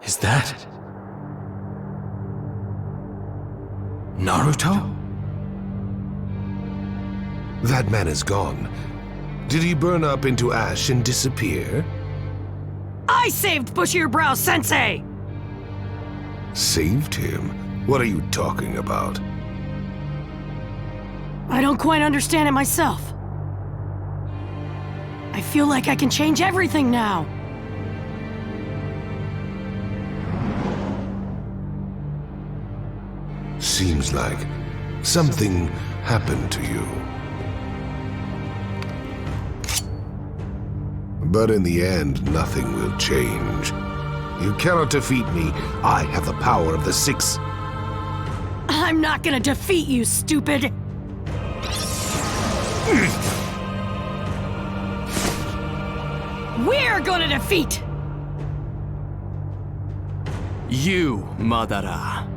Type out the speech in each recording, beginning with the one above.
Is that Naruto? That man is gone. Did he burn up into ash and disappear? I saved Bushier Brow Sensei! Saved him? What are you talking about? I don't quite understand it myself. I feel like I can change everything now. Seems like something happened to you. But in the end, nothing will change. You cannot defeat me. I have the power of the six. I'm not gonna defeat you, stupid! We're gonna defeat! You, Madara.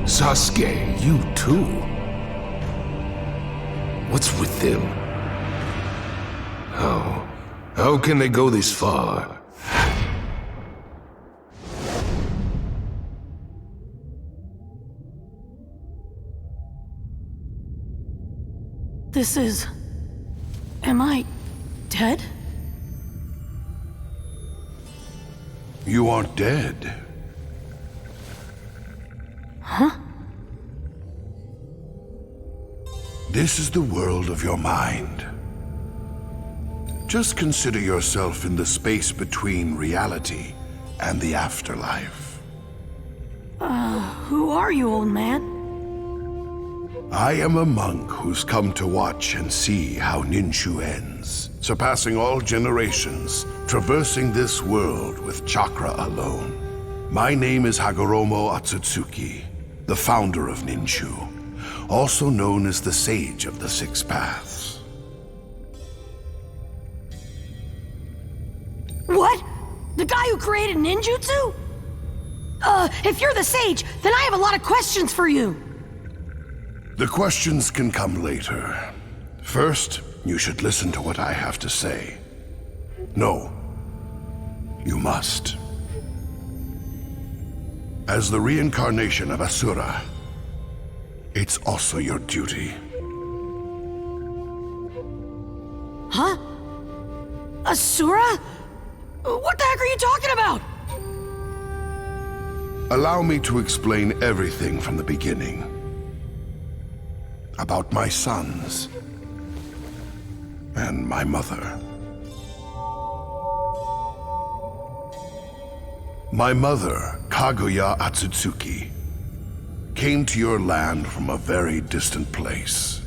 Sasuke, you too? What's with them? How can they go this far? This is... Am I... dead? You aren't dead. Huh? This is the world of your mind. Just consider yourself in the space between reality and the afterlife. Who are you, old man? I am a monk who's come to watch and see how Ninshu ends, surpassing all generations, traversing this world with chakra alone. My name is Hagoromo Atsutsuki, the founder of Ninshu, also known as the Sage of the Six Paths. What? The guy who created ninjutsu? If you're the sage, then I have a lot of questions for you. The questions can come later. First, you should listen to what I have to say. No, you must. As the reincarnation of Asura, it's also your duty. Huh? Asura? What the heck are you talking about? Allow me to explain everything from the beginning. About my sons and my mother. My mother, Kaguya Atsutsuki, came to your land from a very distant place.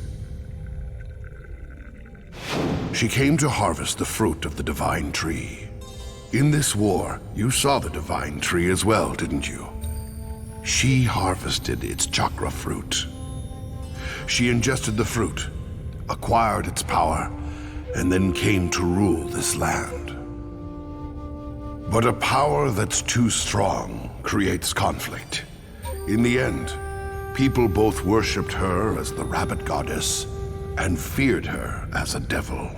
She came to harvest the fruit of the divine tree. In this war, you saw the divine tree as well, didn't you? She harvested its chakra fruit. She ingested the fruit, acquired its power, and then came to rule this land. But a power that's too strong creates conflict. In the end, people both worshipped her as the rabbit goddess and feared her as a devil.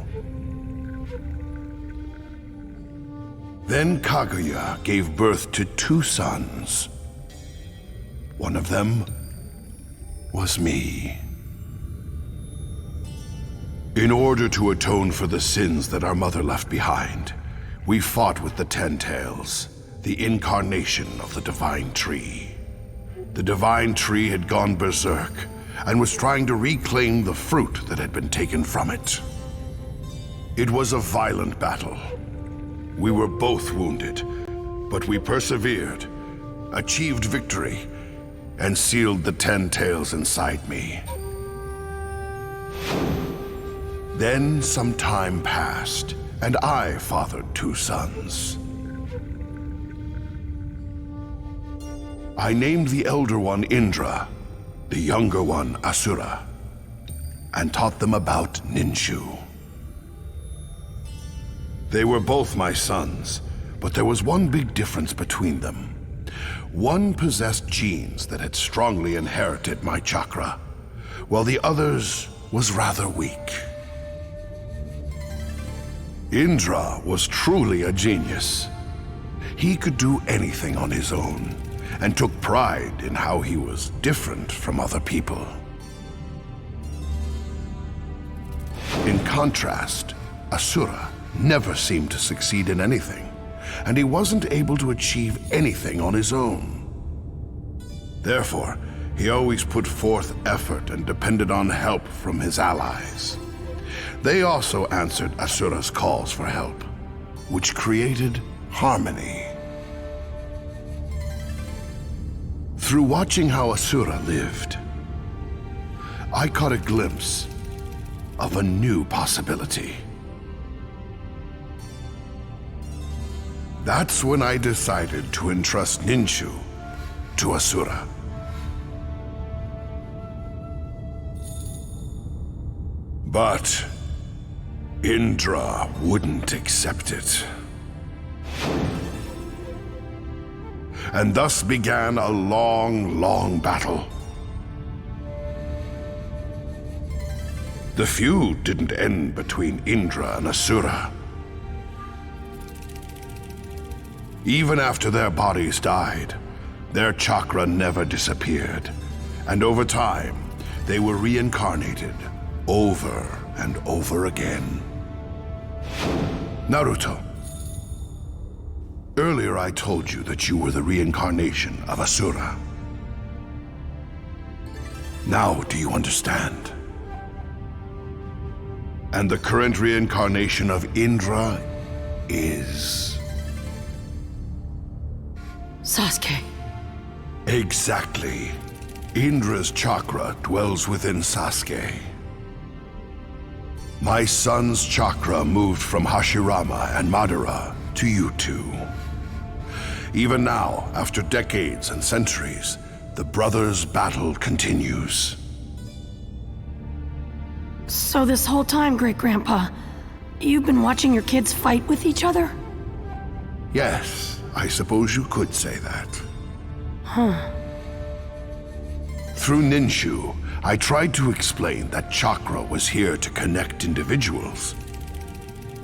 Then Kaguya gave birth to two sons. One of them was me. In order to atone for the sins that our mother left behind, we fought with the Ten Tails, the incarnation of the divine tree. The divine tree had gone berserk and was trying to reclaim the fruit that had been taken from it. It was a violent battle. We were both wounded, but we persevered, achieved victory, and sealed the Ten Tails inside me. Then some time passed, and I fathered two sons. I named the elder one Indra, the younger one Asura. and taught them about Ninshu. They were both my sons, but there was one big difference between them. One possessed genes that had strongly inherited my chakra, while the other's was rather weak. Indra was truly a genius. He could do anything on his own, and took pride in how he was different from other people. In contrast, Asura never seemed to succeed in anything, and he wasn't able to achieve anything on his own. Therefore, he always put forth effort and depended on help from his allies. They also answered Asura's calls for help, which created harmony. Through watching how Asura lived, I caught a glimpse of a new possibility. That's when I decided to entrust Ninshu to Asura. But Indra wouldn't accept it. And thus began a long, long battle. The feud didn't end between Indra and Asura. Even after their bodies died, their chakra never disappeared, and over time, they were reincarnated over and over again. Naruto, earlier I told you that you were the reincarnation of Asura. Now do you understand? And the current reincarnation of Indra is... Sasuke. Exactly. Indra's chakra dwells within Sasuke. My son's chakra moved from Hashirama and Madara to you two. Even now, after decades and centuries, the brothers' battle continues. So this whole time, Great-Grandpa, you've been watching your kids fight with each other? Yes, I suppose you could say that. Huh. Through Ninshu, I tried to explain that chakra was here to connect individuals.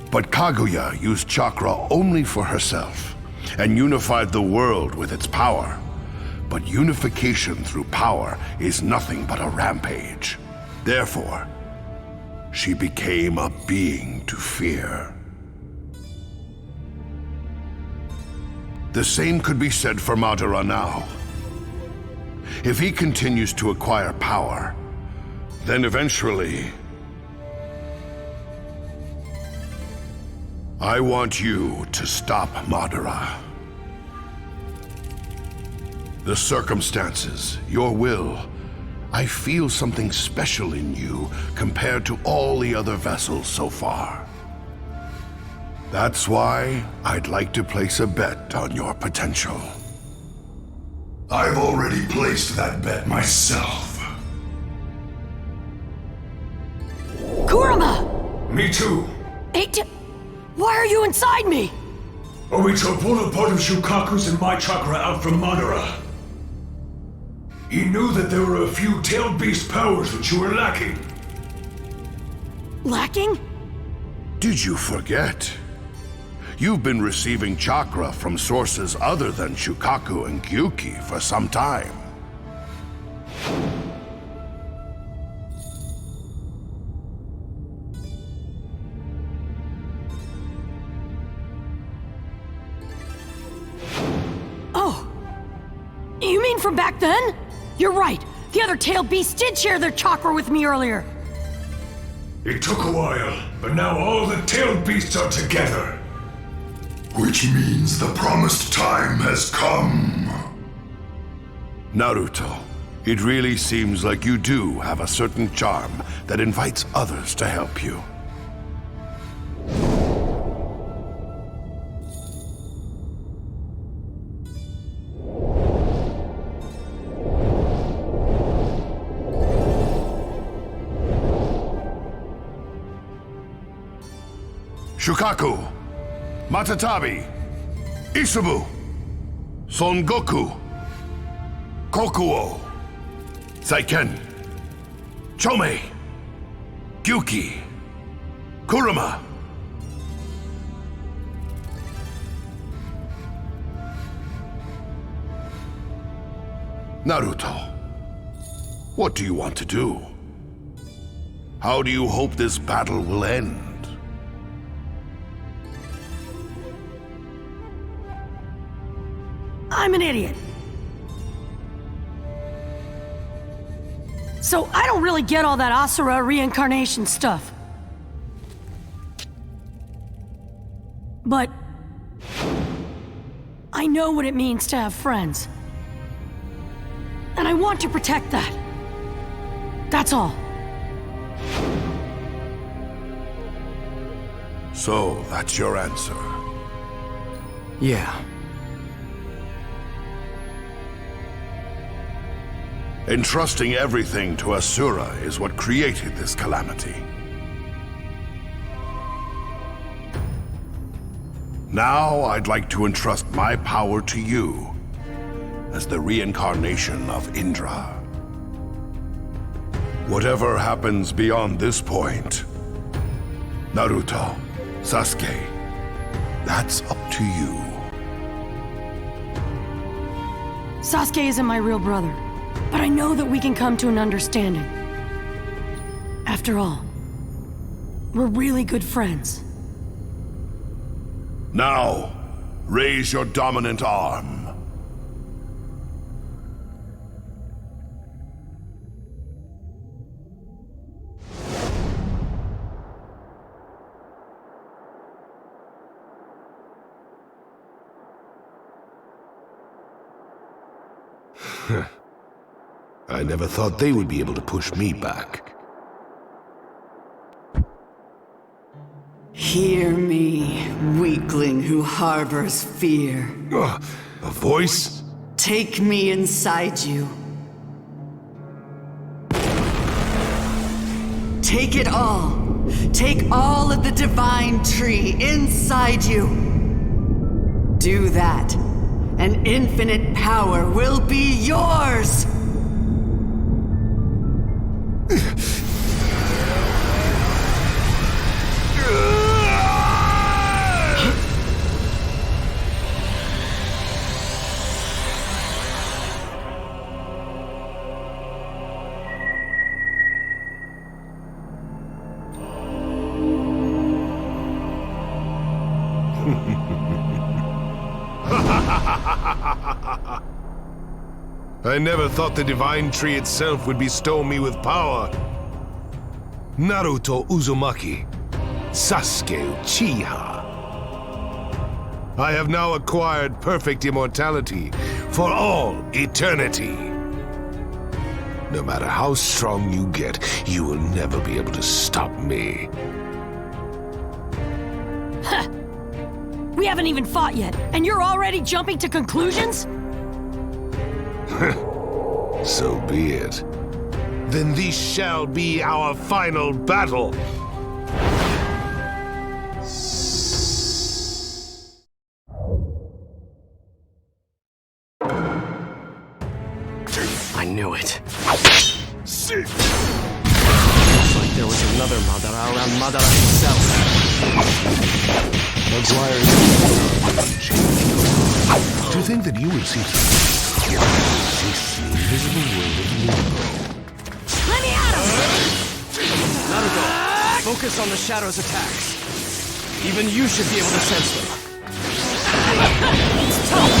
But Kaguya used chakra only for herself, and unified the world with its power. But unification through power is nothing but a rampage. Therefore, she became a being to fear. The same could be said for Madara now. If he continues to acquire power, then eventually... I want you to stop Madara. The circumstances, your will, I feel something special in you compared to all the other vessels so far. That's why I'd like to place a bet on your potential. I've already placed that bet myself. Kurama! Me too. Why are you inside me? Obito pulled a part of Shukaku's and my chakra out from Madara. He knew that there were a few tailed beast powers which you were lacking. Lacking? Did you forget? You've been receiving chakra from sources other than Shukaku and Gyuki for some time. Oh. You mean from back then? You're right. The other tailed beasts did share their chakra with me earlier. It took a while, but now all the tailed beasts are together. Which means the promised time has come. Naruto, it really seems like you do have a certain charm that invites others to help you. Shukaku, Matatabi, Isubu, Son Goku, Kokuo, Saiken, Chomei, Gyuki, Kurama. Naruto, what do you want to do? How do you hope this battle will end? I'm an idiot. So I don't really get all that Asura reincarnation stuff. But I know what it means to have friends. And I want to protect that. That's all. So, that's your answer. Yeah. Entrusting everything to Asura is what created this calamity. Now, I'd like to entrust my power to you as the reincarnation of Indra. Whatever happens beyond this point, Naruto, Sasuke, that's up to you. Sasuke isn't my real brother, but I know that we can come to an understanding. After all, we're really good friends. Now, raise your dominant arm. I never thought they would be able to push me back. Hear me, weakling who harbors fear. A voice? Take me inside you. Take it all. Take all of the divine tree inside you. Do that, and infinite power will be yours! I never thought the divine tree itself would bestow me with power. Naruto Uzumaki, Sasuke Uchiha. I have now acquired perfect immortality for all eternity. No matter how strong you get, you will never be able to stop me. We haven't even fought yet, and you're already jumping to conclusions? So be it. Then this shall be our final battle. I knew it. Looks like there was another Madara around Madara himself. To think that you would see this invisible world of Limbo. Let me at him! Naruto, focus on the Shadow's attacks. Even you should be able to sense them. It's tough!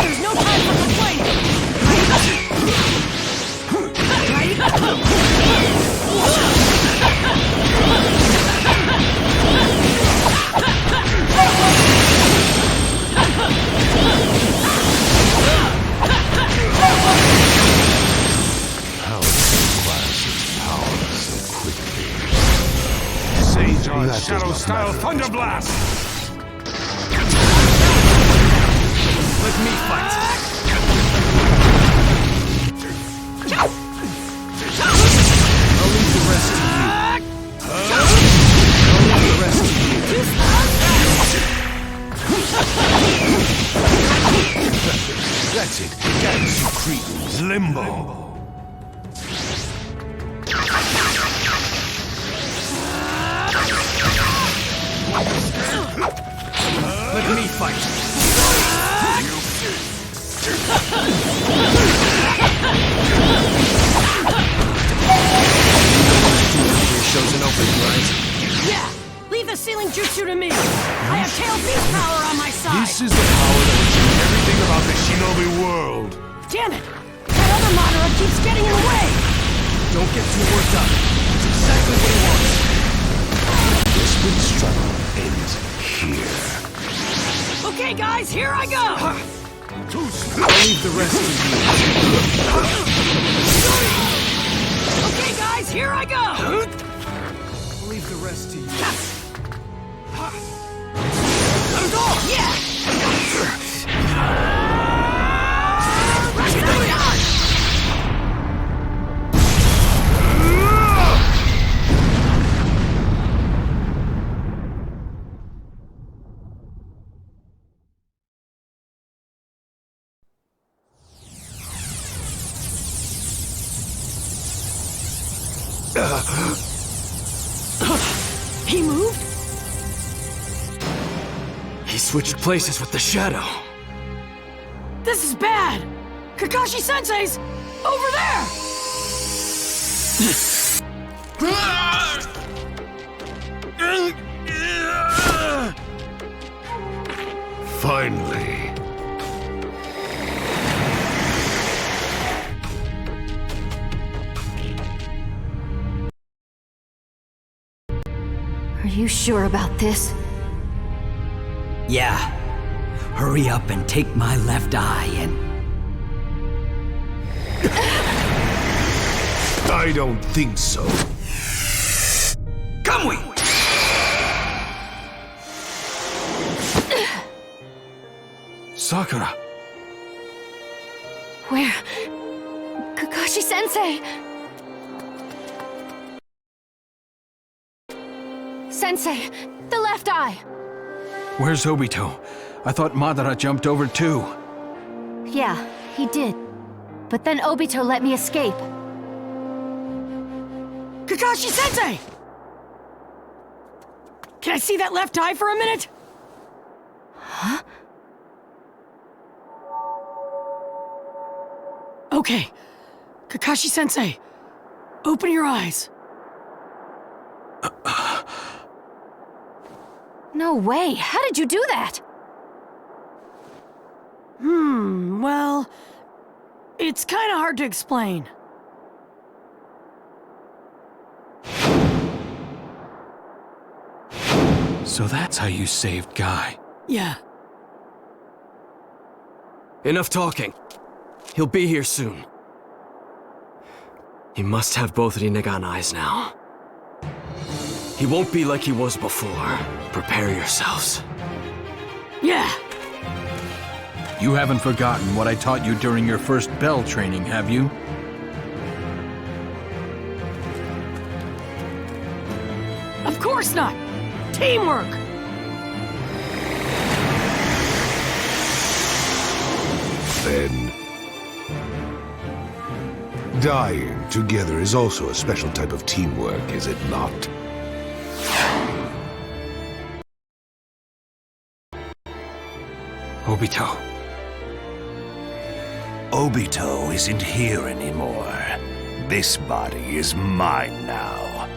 There's no time for complaining! How to acquire such power so quickly? Sage on Shadow-style Thunder Blast! Let me fight. I'll leave the rest to you. I'll leave the rest to you. limbo. Let me fight. Your show's an open, right? Yeah! Leave the ceiling jutsu to me! I have tail beast power on my side! This is the power that will change everything about the shinobi world. Damn it! That other Madara keeps getting in the way! Don't get too worked up. It's exactly what he wants. This big struggle ends here. Okay, guys, here I go! I'll leave the rest to you. Okay, guys, here I go! I'll leave the rest to you. Yeah! He moved? He switched places with the shadow. This is bad! Kakashi-sensei's over there! Finally. Are you sure about this? Yeah. Hurry up and take my left eye and... I don't think so. Come we! Sakura! Where? Kakashi-sensei! Sensei, the left eye! Where's Obito? I thought Madara jumped over too. Yeah, he did. But then Obito let me escape. Kakashi-sensei! Can I see that left eye for a minute? Huh? Okay. Kakashi-sensei, open your eyes. No way! How did you do that? Well... it's kinda hard to explain. So that's how you saved Guy. Yeah. Enough talking. He'll be here soon. He must have both Rinnegan eyes now. He won't be like he was before. Prepare yourselves. Yeah! You haven't forgotten what I taught you during your first bell training, have you? Of course not! Teamwork! Then... dying together is also a special type of teamwork, is it not? Obito. Obito isn't here anymore. This body is mine now.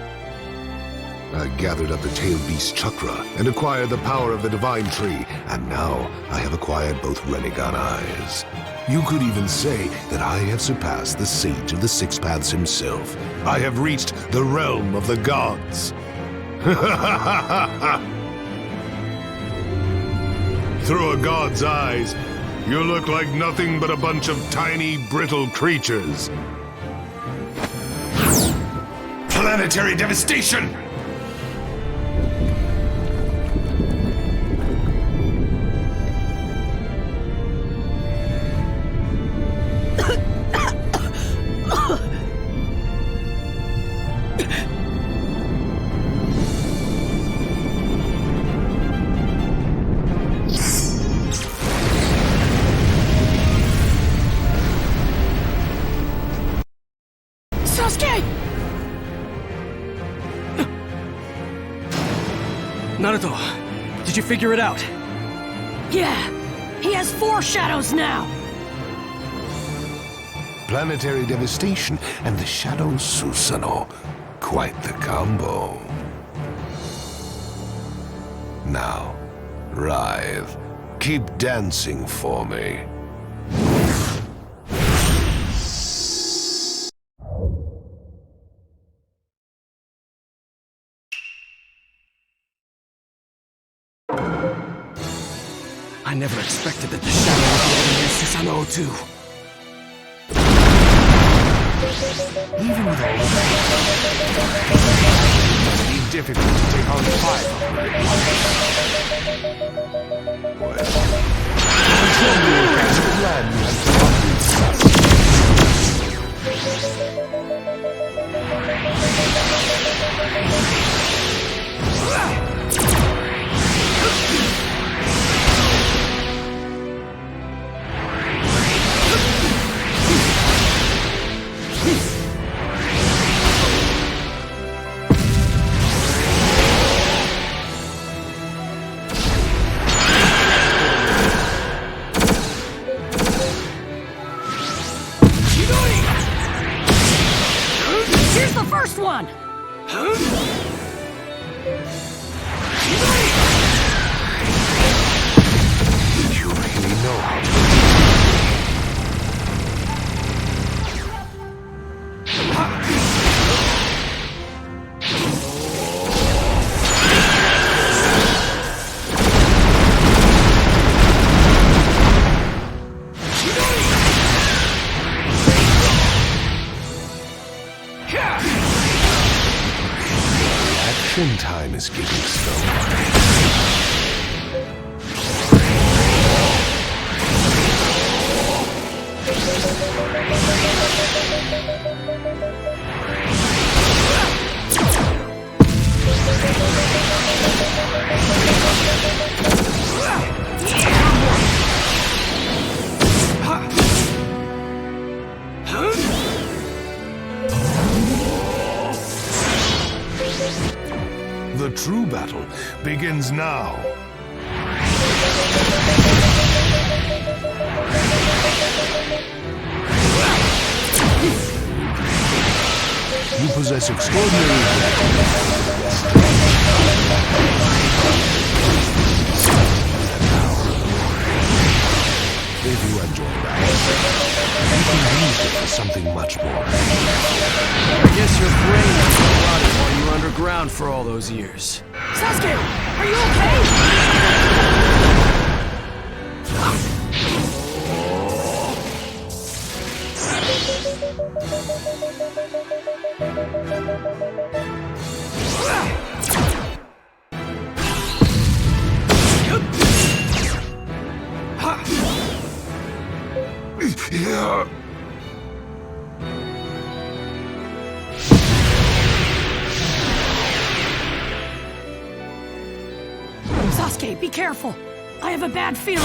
I gathered up the tail beast chakra and acquired the power of the divine tree, and now I have acquired both Rinnegan eyes. You could even say that I have surpassed the sage of the Six Paths himself. I have reached the realm of the gods. Through a god's eyes, you look like nothing but a bunch of tiny, brittle creatures. Planetary devastation! Naruto, did you figure it out? Yeah, he has 4 shadows now. Planetary devastation and the Shadow Susanoo. Quite the combo. Now, writhe. Keep dancing for me. I never expected that the shadow would be able to use Susanoo too. Even with all of that, it must be difficult to take on 5 of them at once. Well, I'm sure you will catch the plan you have Here's the first one! You really know how to... Reaction time is getting slower. The true battle begins now. You possess extraordinary if you enjoy that, you can use it for something much more. I guess your brain was rotted while you were underground for all those years. Sasuke, are you okay? Sasuke, be careful. I have a bad feeling.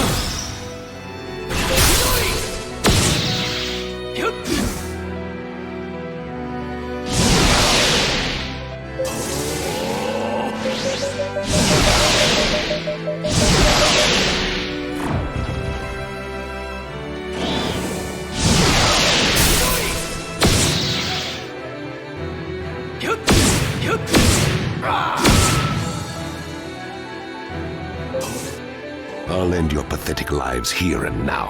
I'll end your pathetic lives here and now.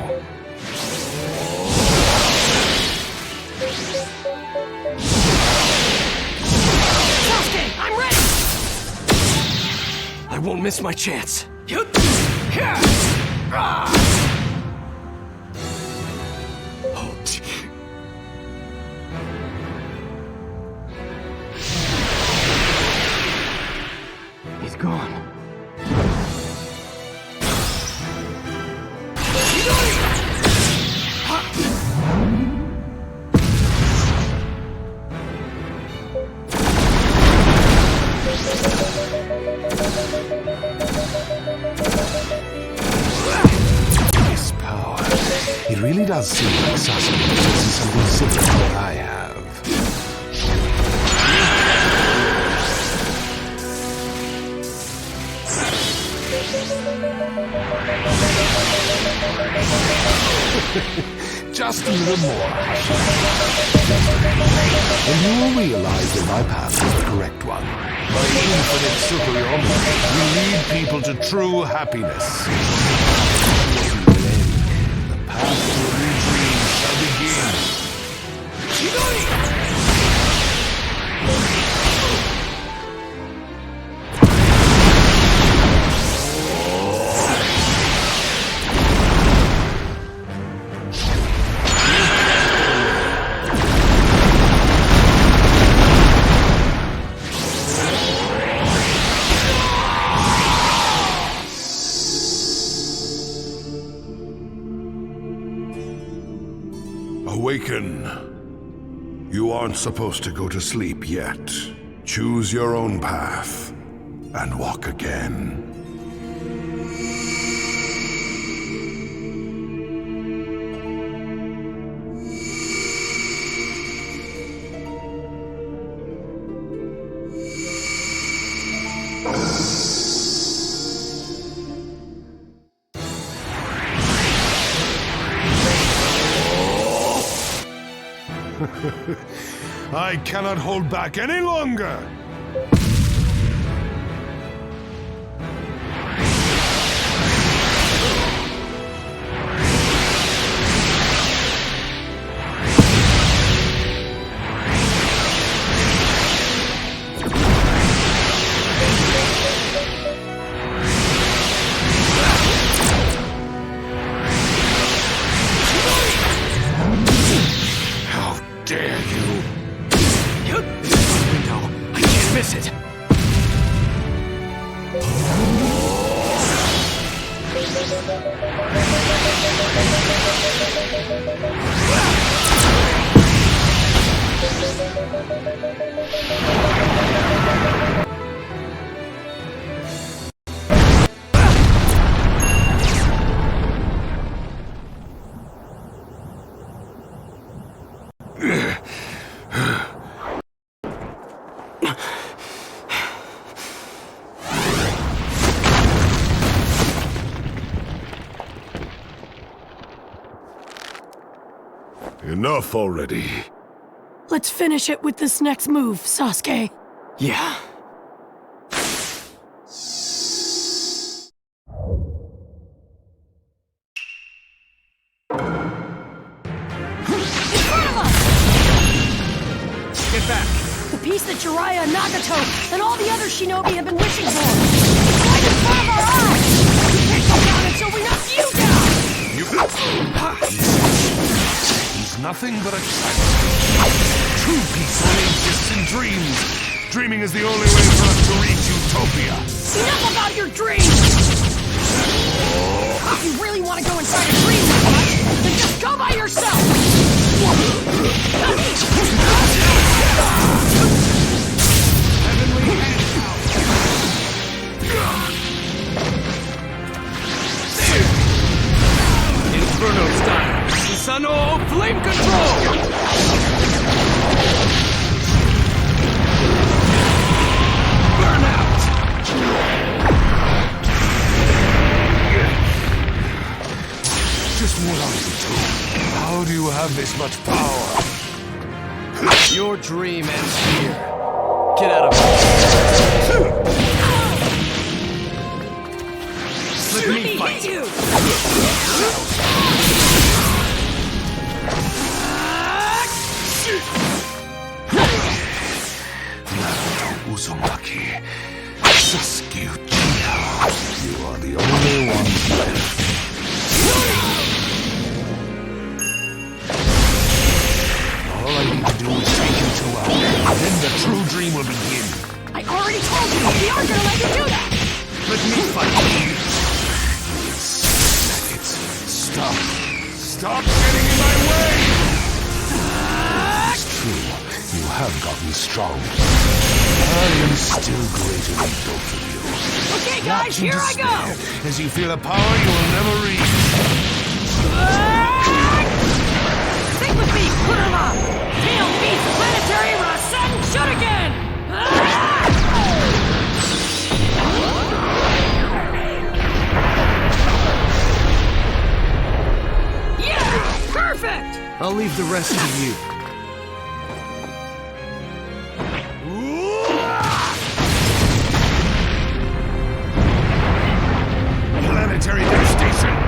Sasuke, I'm ready! I won't miss my chance. He's gone. This power, it really does seem like Sasuke possesses something similar to what I have. Just a little more. And you will realize that my path is the correct one. My infinite superiority will lead people to true happiness. The path to a new dream shall begin. Awaken. You aren't supposed to go to sleep yet. Choose your own path and walk again. I cannot hold back any longer! How dare you! No, I can't miss it. Enough already. Let's finish it with this next move, Sasuke. Yeah. Get back! The piece that Jiraiya, Nagato, and all the other shinobi have been wishing for. It's right in front of our eyes! We can't go down until we knock you down! He's nothing but a trap. True peace only exists in dreams. Dreaming is the only way for us to reach utopia. Enough about your dreams! If you really want to go inside a dream that much, then just go by yourself! Heavenly Inferno style! Susanoo flame control! Burn out! Just what are you two? How do you have this much power? Your dream ends here. Get out of here. Let me fight you! Naruto Uzumaki, Sasuke Uchiha, you are the only ones left. All I need to do is take you to her, then the true dream will begin. I already told you, we aren't gonna let you do that! Let me fight you! Stop! Stop getting in my way! It's true, you have gotten strong. I am still greater than both of you. Okay, guys, here I go! As you feel a power you will never reach. Stick with me, Kurama! Tail Beast Planetary Rasen Shuriken! I'll leave the rest to you. Planetary devastation!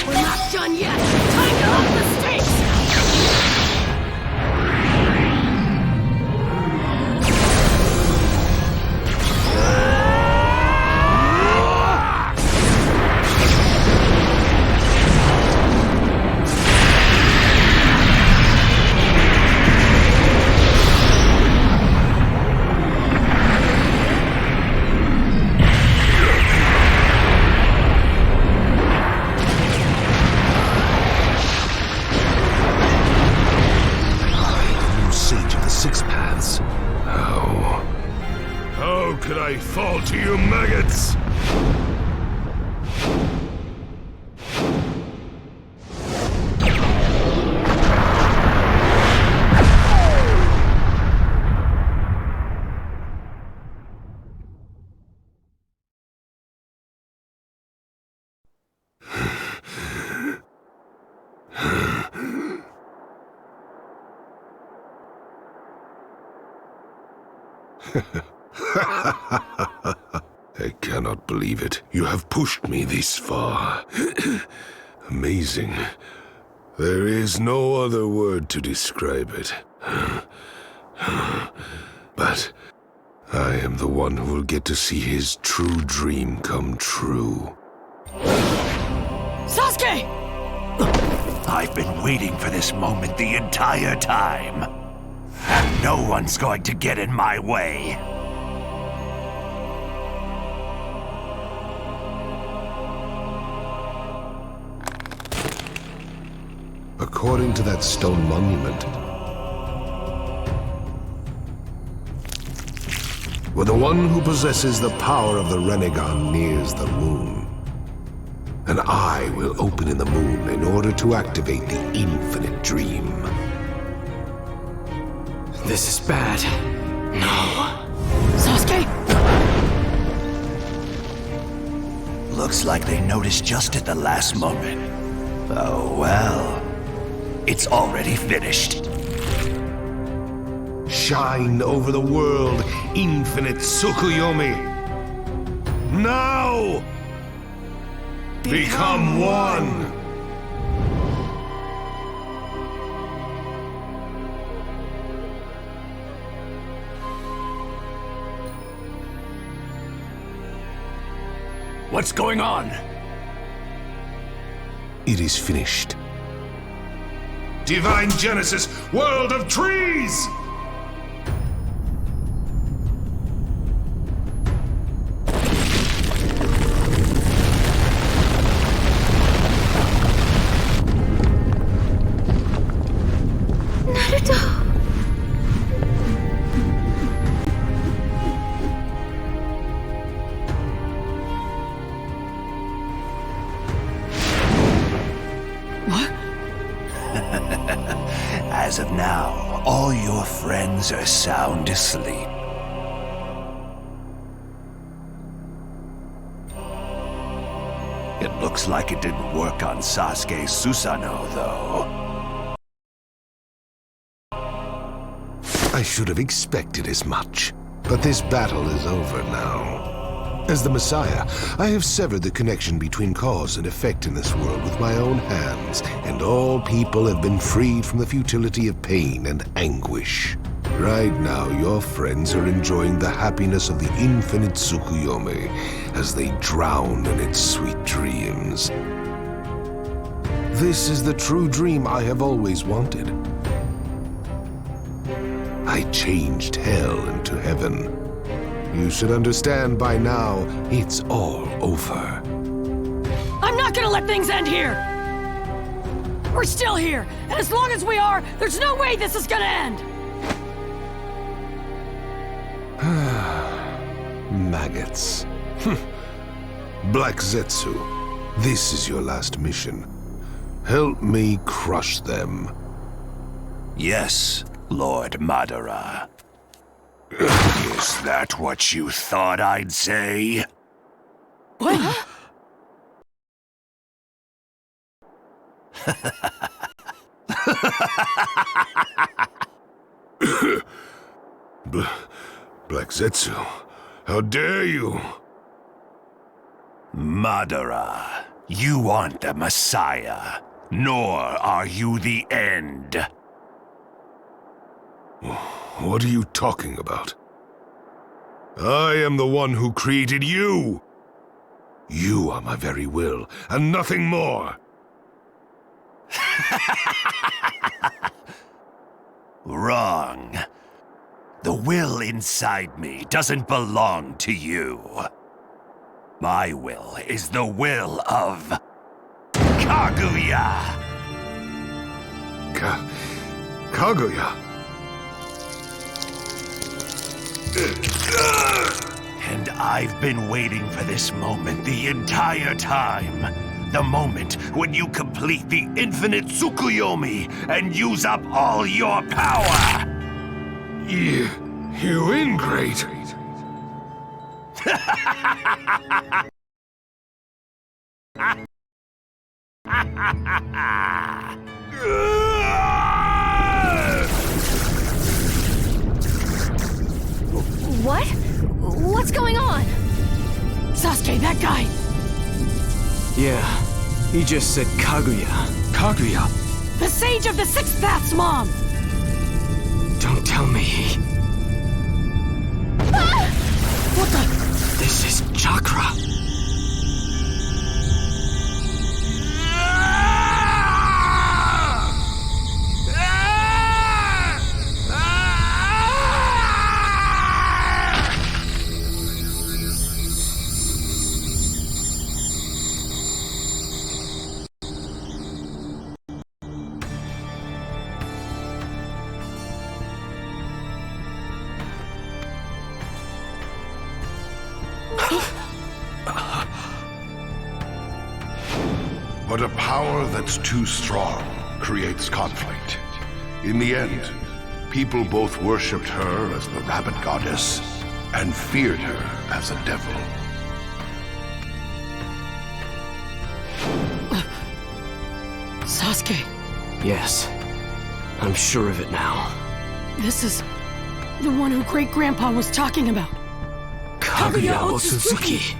We're not done yet! Time to up the stakes! How could I fall to you maggots? I cannot believe it. You have pushed me this far. Amazing. There is no other word to describe it. But I am the one who will get to see his true dream come true. Sasuke! I've been waiting for this moment the entire time. And no one's going to get in my way. According to that stone monument, where the one who possesses the power of the Renegon nears the moon, an eye will open in the moon in order to activate the infinite dream. This is bad. No. Sasuke! Looks like they noticed just at the last moment. Oh well. It's already finished. Shine over the world, infinite Tsukuyomi. Now! Become one! What's going on? It is finished. Divine Genesis, world of trees! Naruto! As of now, all your friends are sound asleep. It looks like it didn't work on Sasuke Susanoo, though. I should have expected as much. But this battle is over now. As the Messiah, I have severed the connection between cause and effect in this world with my own hands, and all people have been freed from the futility of pain and anguish. Right now, your friends are enjoying the happiness of the infinite Tsukuyomi as they drown in its sweet dreams. This is the true dream I have always wanted. I changed hell into heaven. You should understand by now, it's all over. I'm not gonna let things end here! We're still here, and as long as we are, there's no way this is gonna end! Maggots. Black Zetsu, this is your last mission. Help me crush them. Yes, Lord Madara. Is that what you thought I'd say? What? Black Zetsu, how dare you? Madara, you aren't the Messiah, nor are you the end. What are you talking about? I am the one who created you! You are my very will, and nothing more! Wrong. The will inside me doesn't belong to you. My will is the will of Kaguya! Kaguya? And I've been waiting for this moment the entire time. The moment when you complete the infinite Tsukuyomi and use up all your power! You ingrate! What? What's going on? Sasuke, that guy! Yeah, he just said Kaguya. Kaguya? The Sage of the Sixth Path's mom! Don't tell me. Ah! What the? This is chakra. But a power that's too strong creates conflict. In the end, people both worshipped her as the rabbit goddess and feared her as a devil. Sasuke. Yes, I'm sure of it now. This is the one who Great-Grandpa was talking about. Kaguya Otsutsuki.